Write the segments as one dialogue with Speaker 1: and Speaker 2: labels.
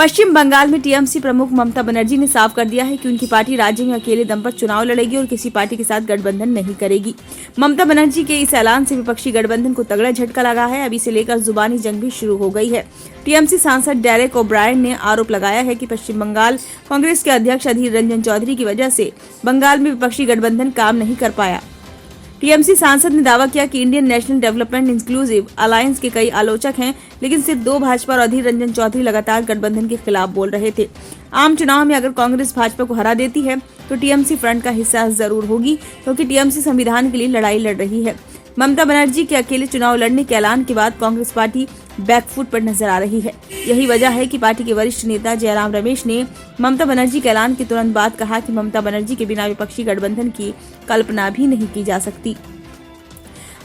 Speaker 1: पश्चिम बंगाल में टीएमसी प्रमुख ममता बनर्जी ने साफ कर दिया है कि उनकी पार्टी राज्य में अकेले दम पर चुनाव लड़ेगी और किसी पार्टी के साथ गठबंधन नहीं करेगी। ममता बनर्जी के इस ऐलान से विपक्षी गठबंधन को तगड़ा झटका लगा है। अब इसे लेकर जुबानी जंग भी शुरू हो गई है। टीएमसी सांसद डेरेक ओब्रायन ने आरोप लगाया है कि पश्चिम बंगाल कांग्रेस के अध्यक्ष अधीर रंजन चौधरी की वजह से बंगाल में विपक्षी गठबंधन काम नहीं कर पाया। टीएमसी सांसद ने दावा किया कि Indian national development inclusive alliance के कई आलोचक हैं, लेकिन सिर्फ 2 भाजपा और अधीर रंजन चौधरी लगातार गठबंधन के खिलाफ बोल रहे थे। आम चुनाव में अगर कांग्रेस भाजपा को हरा देती है तो टीएमसी फ्रंट का हिस्सा जरूर होगी, क्योंकि टीएमसी संविधान के लिए लड़ाई लड़ रही है। ममता बनर्जी के अकेले चुनाव लड़ने के ऐलान के बाद कांग्रेस पार्टी बैकफुट पर नजर आ रही है। यही वजह है कि पार्टी के वरिष्ठ नेता जयराम रमेश ने ममता बनर्जी के ऐलान के तुरंत बाद कहा कि ममता बनर्जी के बिना विपक्षी गठबंधन की कल्पना भी नहीं की जा सकती।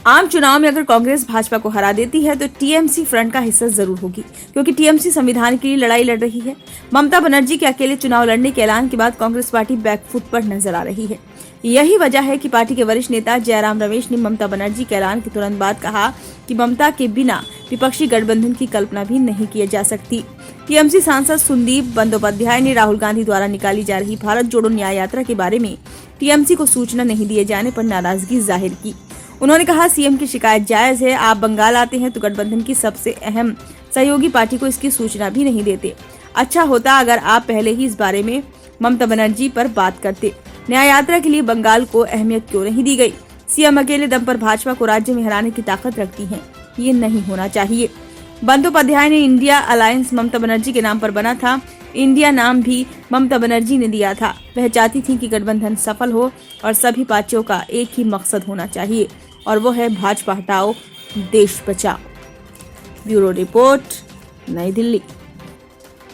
Speaker 1: आम चुनाव में अगर कांग्रेस भाजपा को हरा देती है तो टीएमसी फ्रंट का हिस्सा जरूर होगी, क्योंकि टीएमसी संविधान के लिए लड़ाई लड़ रही है। ममता बनर्जी के अकेले चुनाव लड़ने के ऐलान के बाद कांग्रेस पार्टी बैकफुट पर नजर आ रही है। यही वजह है कि पार्टी के वरिष्ठ नेता जयराम रमेश ने ममता बनर्जी के ऐलान के तुरंत बाद कहा कि ममता के बिना विपक्षी गठबंधन की कल्पना भी नहीं की जा सकती। टीएमसी सांसद सुदीप बंदोपाध्याय ने राहुल गांधी द्वारा निकाली जा रही भारत जोड़ो न्याय यात्रा के बारे में टीएमसी को सूचना नहीं दिए जाने पर नाराजगी जाहिर की। उन्होंने कहा, सीएम की शिकायत जायज है। आप बंगाल आते हैं तो गठबंधन की सबसे अहम सहयोगी पार्टी को इसकी सूचना भी नहीं देते। अच्छा होता अगर आप पहले ही इस बारे में ममता बनर्जी पर बात करते। न्याय यात्रा के लिए बंगाल को अहमियत क्यों नहीं दी गई? सीएम अकेले दम पर भाजपा को राज्य में हराने की ताकत रखती है, ये नहीं होना चाहिए। बंदोपाध्याय ने इंडिया अलायंस ममता बनर्जी के नाम पर बना था। इंडिया नाम भी ममता बनर्जी ने दिया था। वह चाहती थी कि गठबंधन सफल हो और सभी पार्टियों का एक ही मकसद होना चाहिए, और वो है भाजपा हटाओ देश बचाओ। ब्यूरो रिपोर्ट, नई दिल्ली।